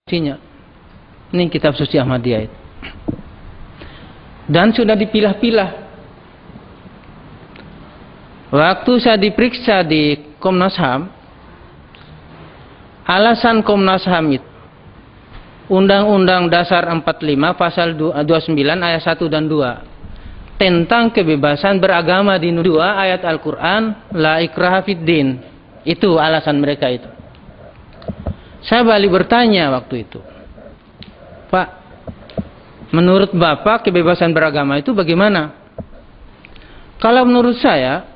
Ini kitab suci Ahmadiyah itu. Dan sudah dipilah-pilah. Waktu saya diperiksa di Komnas HAM, alasan Komnas HAM itu Undang-Undang Dasar 45 pasal 29 ayat 1 dan 2 tentang kebebasan beragama di 2 ayat Al-Quran, la ikraha fid din. Itu alasan mereka itu. Saya balik bertanya waktu itu, Pak, menurut Bapak kebebasan beragama itu bagaimana? Kalau menurut saya,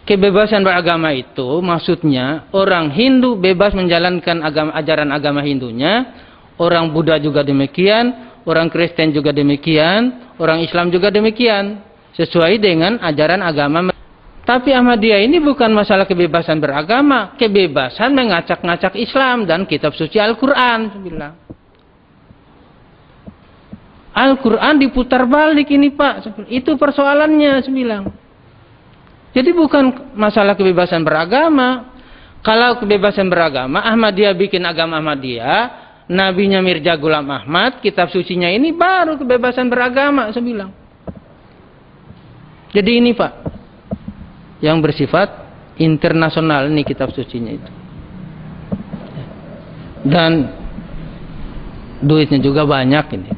kebebasan beragama itu maksudnya orang Hindu bebas menjalankan ajaran agama Hindunya, orang Buddha juga demikian, orang Kristen juga demikian, orang Islam juga demikian, sesuai dengan ajaran agama. Tapi Ahmadiyah ini bukan masalah kebebasan beragama, kebebasan mengacak-ngacak Islam dan kitab suci Al-Quran. Al-Quran diputar balik ini Pak, itu persoalannya saya bilang. Jadi bukan masalah kebebasan beragama. Kalau kebebasan beragama, Ahmadiyah bikin agama Ahmadiyah, nabinya Mirza Ghulam Ahmad, kitab sucinya ini baru kebebasan beragama saya bilang. Jadi ini Pak, yang bersifat internasional ini kitab sucinya itu. Dan duitnya juga banyak ini.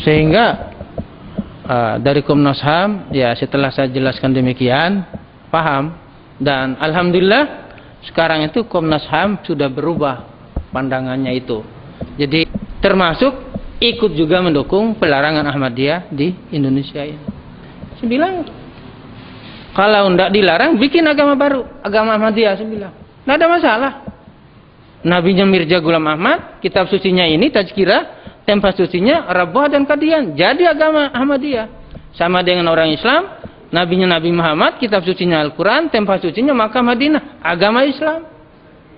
Sehingga dari Komnas HAM, ya setelah saya jelaskan demikian, paham. Dan Alhamdulillah sekarang itu Komnas HAM sudah berubah pandangannya itu. Jadi termasuk ikut juga mendukung pelarangan Ahmadiyah di Indonesia ini. Saya bilang, kalau tidak dilarang, bikin agama baru, agama Ahmadiyah. Saya bilang, tidak ada masalah. Nabinya Mirza Ghulam Ahmad, kitab sucinya ini, Tazkirah, tempat sucinya Rabwah dan Qadian. Jadi agama Ahmadiyah. Sama dengan orang Islam, nabinya Nabi Muhammad, kitab sucinya Al-Quran, tempat sucinya Makkah Madinah, agama Islam.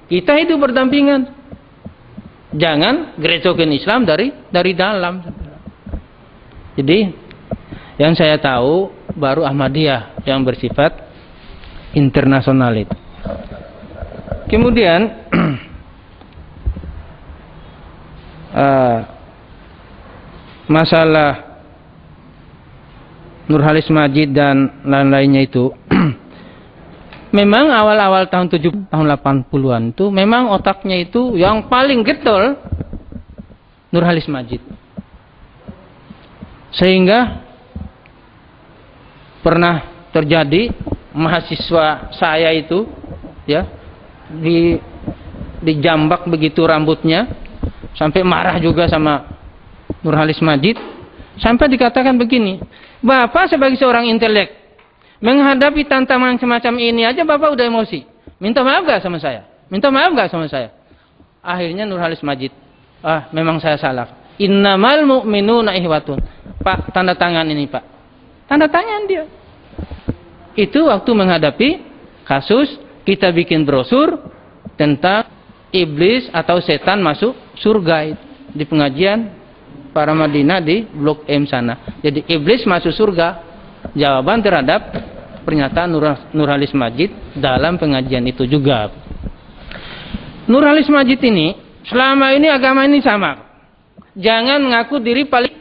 Kita hidup berdampingan. Jangan gerecokin Islam dari dalam. Jadi yang saya tahu baru Ahmadiyah yang bersifat internasional itu. Kemudian masalah Nurhalis Majid dan lain-lainnya itu memang awal-awal tahun 80-an itu memang otaknya itu yang paling getol Nurhalis Majid. Sehingga pernah terjadi mahasiswa saya itu ya dijambak begitu rambutnya, sampai marah juga sama Nurhalis Majid, sampai dikatakan begini, Bapak sebagai seorang intelek menghadapi tantangan semacam ini aja Bapak udah emosi, minta maaf gak sama saya, minta maaf gak sama saya. Akhirnya Nurhalis Majid, memang saya salah, innamal mu'minuna ihwatun. Pak, tanda tangan ini Pak, tanda tangan dia. Itu waktu menghadapi kasus kita bikin brosur tentang iblis atau setan masuk surga di pengajian para Madinah di Blok M sana. Jadi iblis masuk surga, jawaban terhadap pernyataan Nurhalis Majid dalam pengajian itu juga. Nurhalis Majid ini selama ini agama ini sama, jangan mengaku diri paling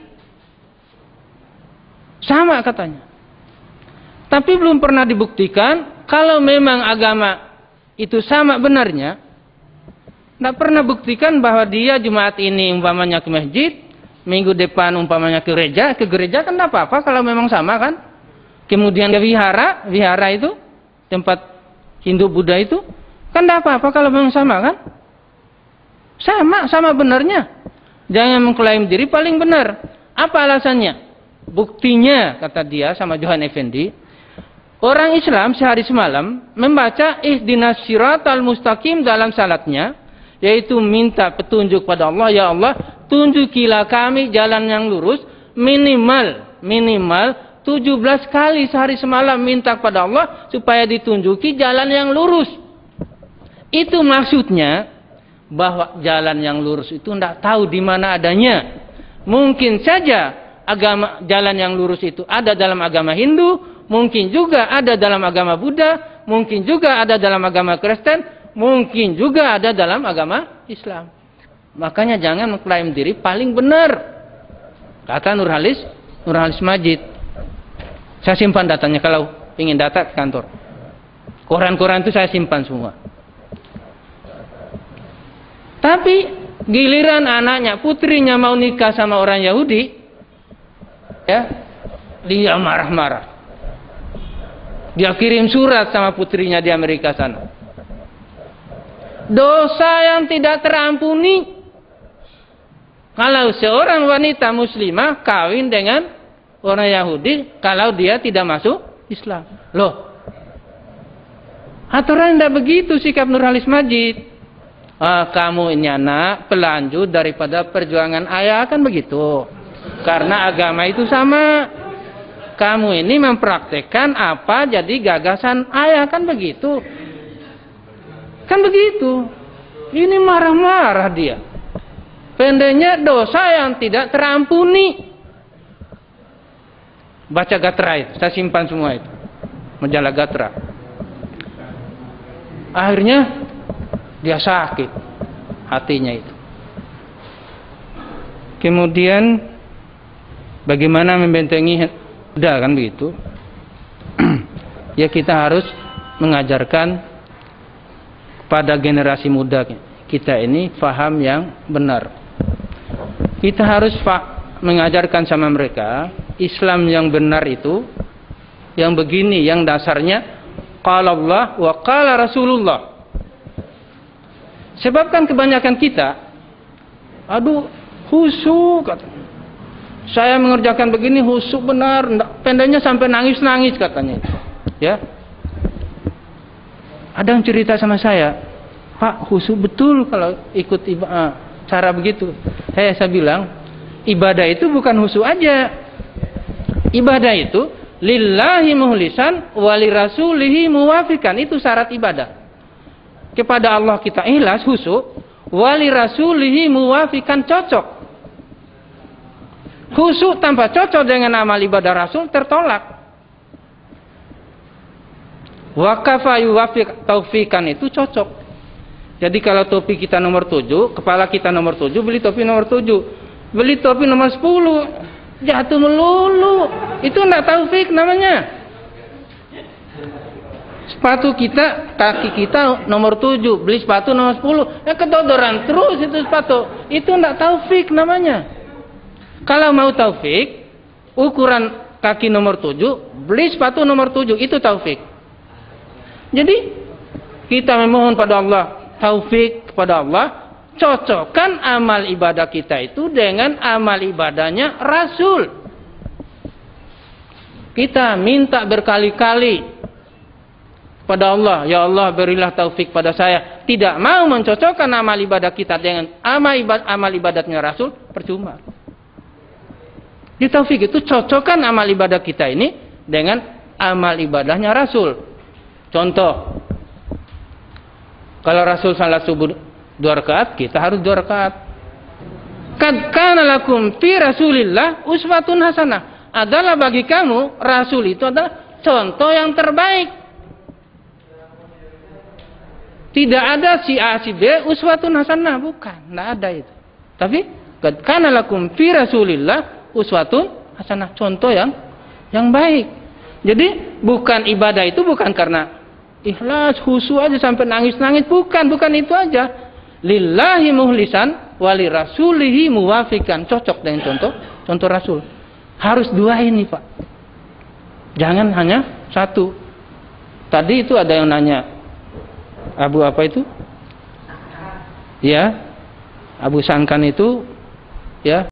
sama katanya. Tapi belum pernah dibuktikan kalau memang agama itu sama benarnya. Tidak pernah buktikan bahwa dia Jumat ini umpamanya ke masjid, minggu depan umpamanya ke gereja kan tidak apa-apa kalau memang sama kan. Kemudian ke wihara itu tempat Hindu Buddha itu kan tidak apa-apa kalau memang sama kan. Sama benarnya. Jangan mengklaim diri paling benar. Apa alasannya? Buktinya kata dia sama Johan Effendi, orang Islam sehari semalam membaca ihdinas siratal mustaqim dalam salatnya, yaitu minta petunjuk pada Allah, ya Allah tunjukilah kami jalan yang lurus, minimal 17 kali sehari semalam minta pada Allah supaya ditunjuki jalan yang lurus. Itu maksudnya bahwa jalan yang lurus itu tidak tahu di mana adanya. Mungkin saja jalan yang lurus itu ada dalam agama Hindu, mungkin juga ada dalam agama Buddha, mungkin juga ada dalam agama Kristen, mungkin juga ada dalam agama Islam. Makanya jangan mengklaim diri paling benar. Kata Nurhalis Majid. Saya simpan datanya kalau ingin data ke kantor. Koran-koran itu saya simpan semua. Tapi giliran anaknya, putrinya mau nikah sama orang Yahudi, ya, dia marah-marah. Dia kirim surat sama putrinya di Amerika sana. Dosa yang tidak terampuni kalau seorang wanita muslimah kawin dengan orang Yahudi kalau dia tidak masuk Islam. Loh, aturan tidak begitu sikap Nurhalis Majid. Kamu ini anak pelanjut daripada perjuangan ayah, kan begitu. Karena agama itu sama. Kamu ini mempraktekkan apa jadi gagasan ayah, kan begitu. Kan begitu. Ini marah-marah dia. Pendeknya dosa yang tidak terampuni. Baca Gatra itu, saya simpan semua itu. Majalah Gatra. Akhirnya dia sakit hatinya itu. Kemudian bagaimana membentengi muda, kan begitu. Ya, kita harus mengajarkan kepada generasi muda kita ini faham yang benar. Kita harus mengajarkan sama mereka Islam yang benar itu yang begini, yang dasarnya qala Allah wa qala Rasulullah. Sebab kan kebanyakan kita, aduh, khusyuk, saya mengerjakan begini khusyuk benar, pendeknya sampai nangis-nangis katanya. Ya, ada yang cerita sama saya, Pak, khusyuk betul kalau ikut cara begitu. Saya bilang, ibadah itu bukan khusyuk aja. Ibadah itu lillahi muhlisan wali rasulihi muwafikan, itu syarat ibadah. Kepada Allah kita ikhlas, khusyuk, wali rasulihi muwafikan, cocok. Khusyuk tanpa cocok dengan amal ibadah Rasul tertolak. Wakafa yuwafiq taufikan, itu cocok. Jadi kalau topi kita nomor 7, kepala kita nomor 7, beli topi nomor 7. Beli topi nomor 10, jatuh melulu. Itu enggak taufik namanya. Sepatu kita, kaki kita nomor 7, beli sepatu nomor 10, kedodoran terus itu sepatu. Itu enggak taufik namanya. Kalau mau taufik, ukuran kaki nomor 7, beli sepatu nomor 7, itu taufik. Jadi kita memohon pada Allah, taufik kepada Allah, cocokkan amal ibadah kita itu dengan amal ibadahnya Rasul. Kita minta berkali-kali pada Allah, ya Allah berilah taufik pada saya. Tidak mau mencocokkan amal ibadah kita dengan amal ibadatnya Rasul, percuma. Di taufik itu cocokkan amal ibadah kita ini dengan amal ibadahnya Rasul. Contoh, kalau Rasul salat subuh 2 rakaat, kita harus 2 rakaat. Kad kana lakum fi Rasulillah uswatun hasanah. Adalah bagi kamu Rasul itu adalah contoh yang terbaik. Tidak ada si A si B uswatun hasanah, bukan, tidak ada itu. Tapi kad kana lakum fi Rasulillah uswatun hasanah, contoh yang baik. Jadi bukan ibadah itu bukan karena ikhlas khusyuk aja sampai nangis-nangis, bukan itu aja. Lillahi muhlisan wali rasulihi muwafikan, cocok dengan contoh Rasul. Harus 2 ini, Pak. Jangan hanya 1. Tadi itu ada yang nanya, Abu apa itu? Ya, Abu Sangkan itu, ya.